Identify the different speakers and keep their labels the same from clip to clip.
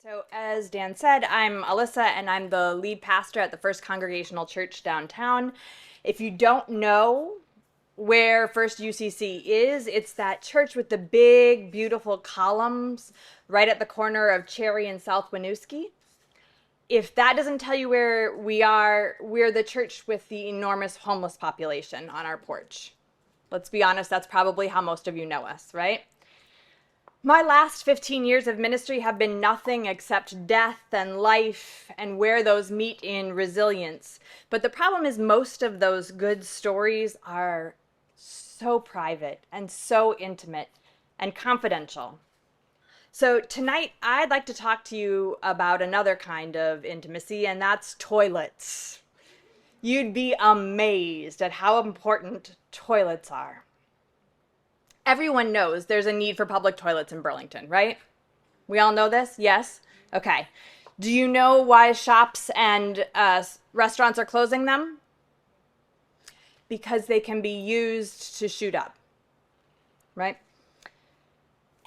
Speaker 1: So as Dan said, I'm Alyssa and I'm the lead pastor at the First Congregational Church downtown. If you don't know where First UCC is, it's that church with the big, beautiful columns right at the corner of Cherry and South Winooski. If that doesn't tell you where we are, we're the church with the enormous homeless population on our porch. Let's be honest, that's probably how most of you know us, right? My last 15 years of ministry have been nothing except death and life and where those meet in resilience. But the problem is most of those good stories are so private and so intimate and confidential. So tonight I'd like to talk to you about another kind of intimacy, and that's toilets. You'd be amazed at how important toilets are. Everyone knows there's a need for public toilets in Burlington, right? We all know this? Yes? Okay. Do you know why shops and restaurants are closing them? Because they can be used to shoot up, right?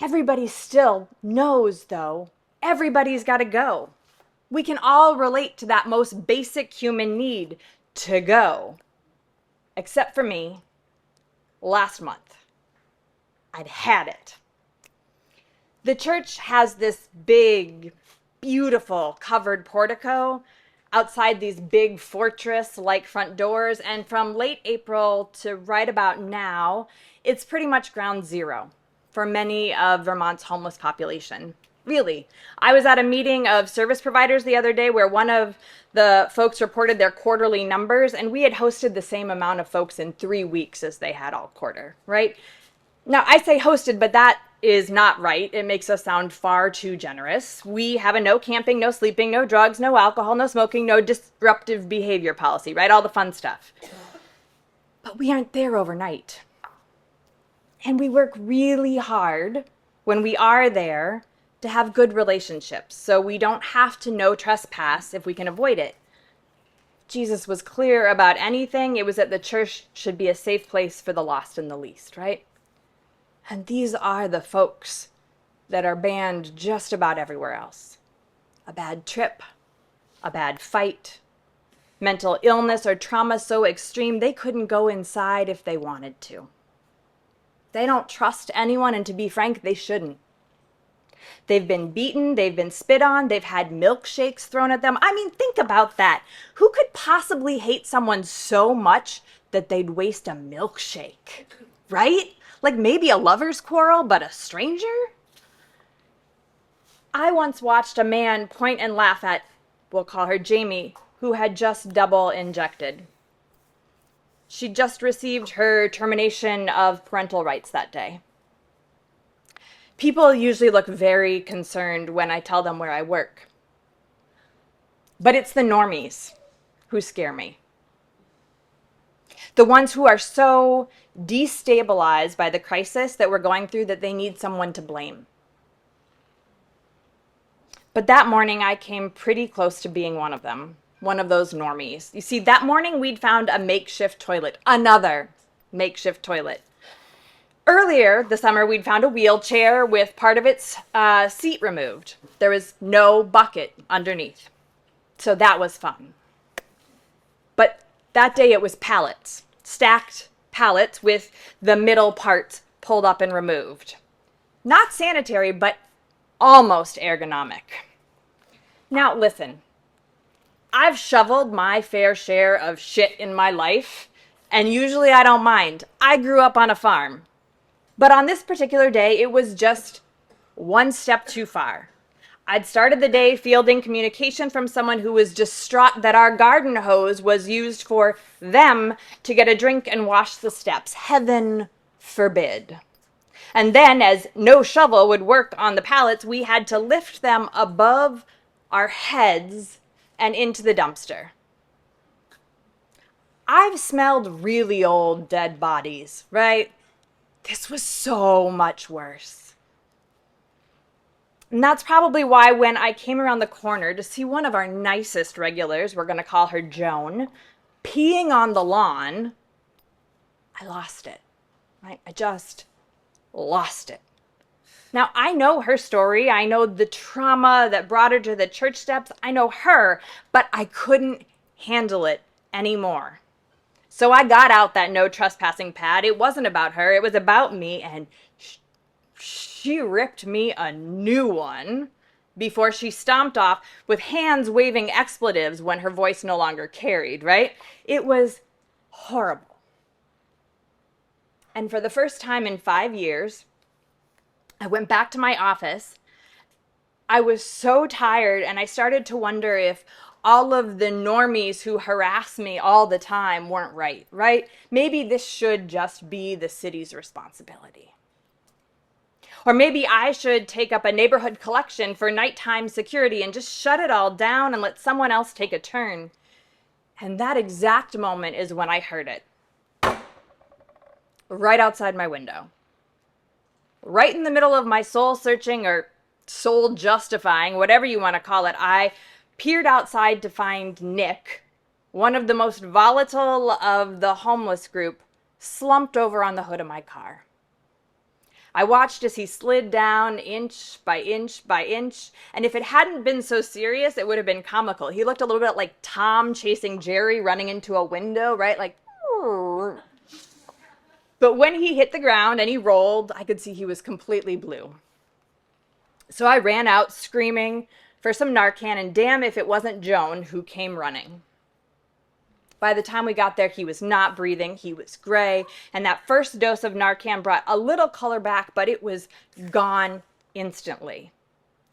Speaker 1: Everybody still knows, though, everybody's got to go. We can all relate to that most basic human need, to go. Except for me, last month. I'd had it. The church has this big, beautiful covered portico outside these big fortress-like front doors, and from late April to right about now, it's pretty much ground zero for many of Vermont's homeless population. Really. I was at a meeting of service providers the other day where one of the folks reported their quarterly numbers, and we had hosted the same amount of folks in 3 weeks as they had all quarter, right? Now, I say hosted, but that is not right. It makes us sound far too generous. We have a no camping, no sleeping, no drugs, no alcohol, no smoking, no disruptive behavior policy, right? All the fun stuff. But we aren't there overnight. And we work really hard when we are there to have good relationships, so we don't have to no trespass if we can avoid it. Jesus was clear about anything. It was that the church should be a safe place for the lost and the least, right? And these are the folks that are banned just about everywhere else. A bad trip, a bad fight, mental illness or trauma so extreme they couldn't go inside if they wanted to. They don't trust anyone, and to be frank, they shouldn't. They've been beaten, they've been spit on, they've had milkshakes thrown at them. I mean, think about that. Who could possibly hate someone so much that they'd waste a milkshake, right? Like maybe a lover's quarrel, but a stranger? I once watched a man point and laugh at, we'll call her Jamie, who had just double injected. She'd just received her termination of parental rights that day. People usually look very concerned when I tell them where I work. But it's the normies who scare me. The ones who are so destabilized by the crisis that we're going through that they need someone to blame. But that morning I came pretty close to being one of them, one of those normies. You see, that morning we'd found a makeshift toilet, another makeshift toilet. Earlier this summer we'd found a wheelchair with part of its seat removed. There was no bucket underneath. So that was fun. But that day it was pallets, stacked pallets with the middle parts pulled up and removed. Not sanitary, but almost ergonomic. Now listen, I've shoveled my fair share of shit in my life, and usually I don't mind. I grew up on a farm. But on this particular day, it was just one step too far. I'd started the day fielding communication from someone who was distraught that our garden hose was used for them to get a drink and wash the steps. Heaven forbid. And then, as no shovel would work on the pallets, we had to lift them above our heads and into the dumpster. I've smelled really old dead bodies, right? This was so much worse. And that's probably why when I came around the corner to see one of our nicest regulars, we're going to call her Joan, peeing on the lawn, I lost it, right? I just lost it. Now, I know her story. I know the trauma that brought her to the church steps. I know her, but I couldn't handle it anymore. So I got out that no trespassing pad. It wasn't about her, it was about me, and she ripped me a new one before she stomped off with hands waving expletives when her voice no longer carried, right? It was horrible. And for the first time in 5 years, I went back to my office. I was so tired, and I started to wonder if all of the normies who harass me all the time weren't right? Maybe this should just be the city's responsibility. Or maybe I should take up a neighborhood collection for nighttime security and just shut it all down and let someone else take a turn. And that exact moment is when I heard it. Right outside my window. Right in the middle of my soul searching or soul justifying, whatever you want to call it, I peered outside to find Nick, one of the most volatile of the homeless group, slumped over on the hood of my car. I watched as he slid down inch by inch by inch, and if it hadn't been so serious, it would have been comical. He looked a little bit like Tom chasing Jerry running into a window, right? Like, but when he hit the ground and he rolled, I could see he was completely blue. So I ran out screaming for some Narcan, and damn if it wasn't Joan who came running. By the time we got there, he was not breathing, he was gray, and that first dose of Narcan brought a little color back, but it was gone instantly.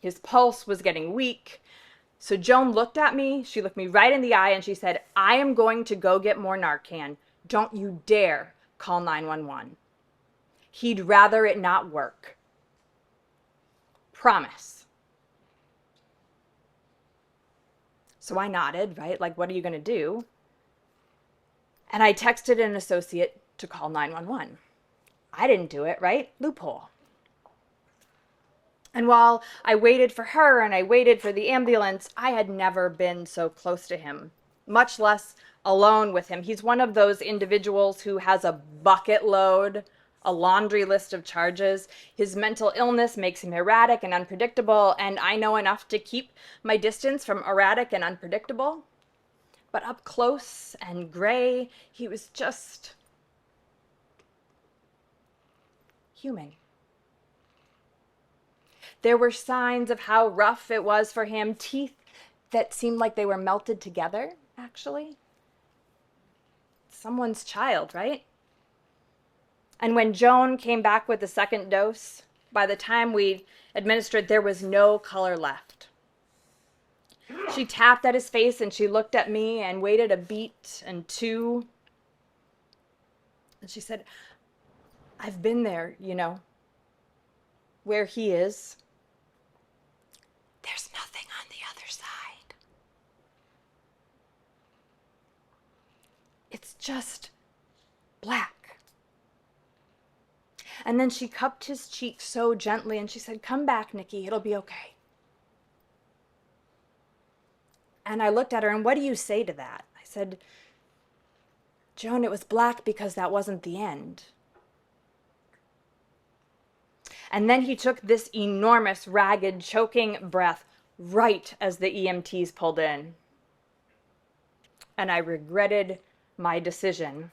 Speaker 1: His pulse was getting weak. So Joan looked at me, she looked me right in the eye, and she said, "I am going to go get more Narcan. Don't you dare call 911. He'd rather it not work. Promise." So I nodded, right? Like, what are you going to do? And I texted an associate to call 911. I didn't do it, right? Loophole. And while I waited for her and I waited for the ambulance, I had never been so close to him, much less alone with him. He's one of those individuals who has a bucket load, a laundry list of charges. His mental illness makes him erratic and unpredictable, and I know enough to keep my distance from erratic and unpredictable. But up close and gray, he was just human. There were signs of how rough it was for him, teeth that seemed like they were melted together, actually. Someone's child, right? And when Joan came back with the second dose, by the time we administered, there was no color left. She tapped at his face and she looked at me and waited a beat and two. And she said, "I've been there, where he is. There's nothing on the other side. It's just black." And then she cupped his cheek so gently and she said, "Come back, Nikki, it'll be okay." And I looked at her and, "What do you say to that?" I said, "Joan, it was black because that wasn't the end." And then he took this enormous, ragged, choking breath right as the EMTs pulled in. And I regretted my decision.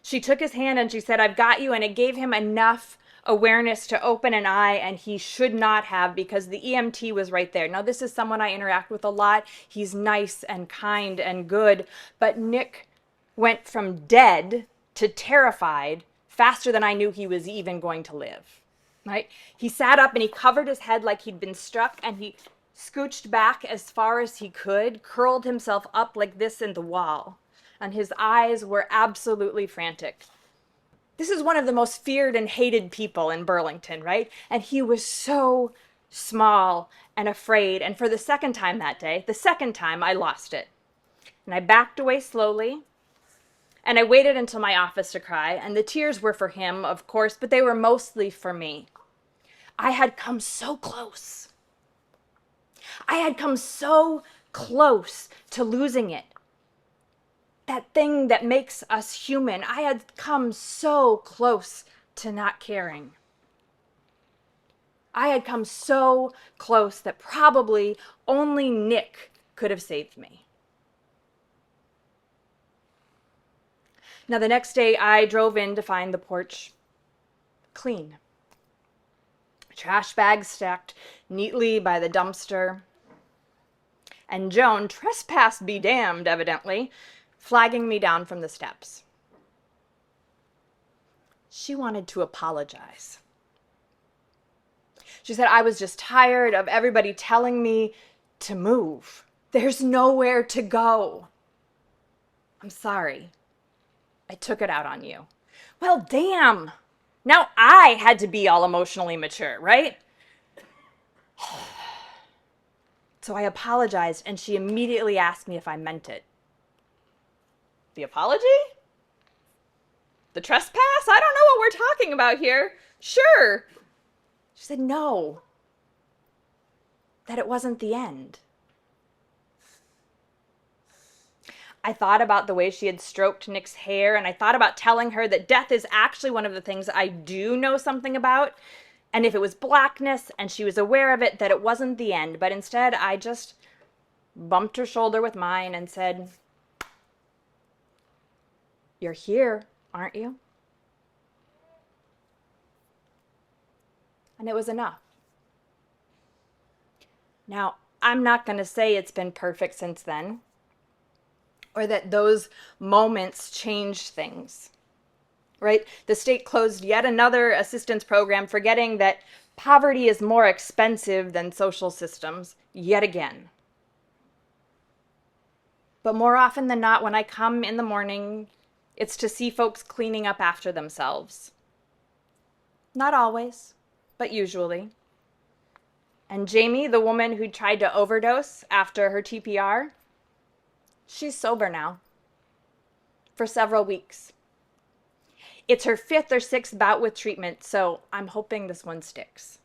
Speaker 1: She took his hand and she said, "I've got you," and it gave him enough awareness to open an eye, and he should not have, because the EMT was right there. Now, this is someone I interact with a lot. He's nice and kind and good, but Nick went from dead to terrified faster than I knew he was even going to live, right? He sat up and he covered his head like he'd been struck, and he scooched back as far as he could, curled himself up like this in the wall, and his eyes were absolutely frantic. This is one of the most feared and hated people in Burlington, right? And he was so small and afraid. And for the second time that day, I lost it. And I backed away slowly. And I waited until my office to cry. And the tears were for him, of course, but they were mostly for me. I had come so close. I had come so close to losing it. That thing that makes us human. I had come so close to not caring. I had come so close that probably only Nick could have saved me. Now, the next day, I drove in to find the porch clean. Trash bags stacked neatly by the dumpster. And Joan, trespass be damned, evidently, flagging me down from the steps. She wanted to apologize. She said I was just tired of everybody telling me to move. There's nowhere to go. I'm sorry. I took it out on you. Well, damn. Now I had to be all emotionally mature, right? So I apologized, and she immediately asked me if I meant it. The apology? The trespass? I don't know what we're talking about here. Sure. She said no. That it wasn't the end. I thought about the way she had stroked Nick's hair, and I thought about telling her that death is actually one of the things I do know something about. And if it was blackness and she was aware of it, that it wasn't the end. But instead, I just bumped her shoulder with mine and said, "You're here, aren't you?" And it was enough. Now, I'm not going to say it's been perfect since then, or that those moments changed things, right? The state closed yet another assistance program, forgetting that poverty is more expensive than social systems, yet again. But more often than not, when I come in the morning, it's to see folks cleaning up after themselves. Not always, but usually. And Jamie, the woman who tried to overdose after her TPR, she's sober now for several weeks. It's her 5th or 6th bout with treatment, so I'm hoping this one sticks.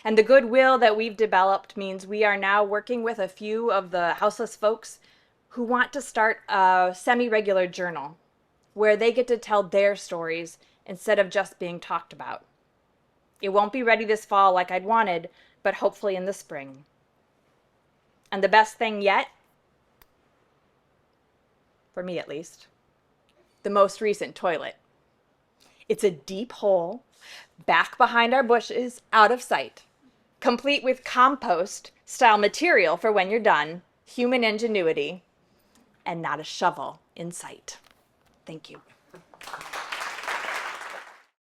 Speaker 1: And the goodwill that we've developed means we are now working with a few of the houseless folks who want to start a semi-regular journal where they get to tell their stories instead of just being talked about. It won't be ready this fall like I'd wanted, but hopefully in the spring. And the best thing yet, for me at least, the most recent toilet. It's a deep hole back behind our bushes, out of sight, complete with compost-style material for when you're done, human ingenuity, and not a shovel in sight. Thank you.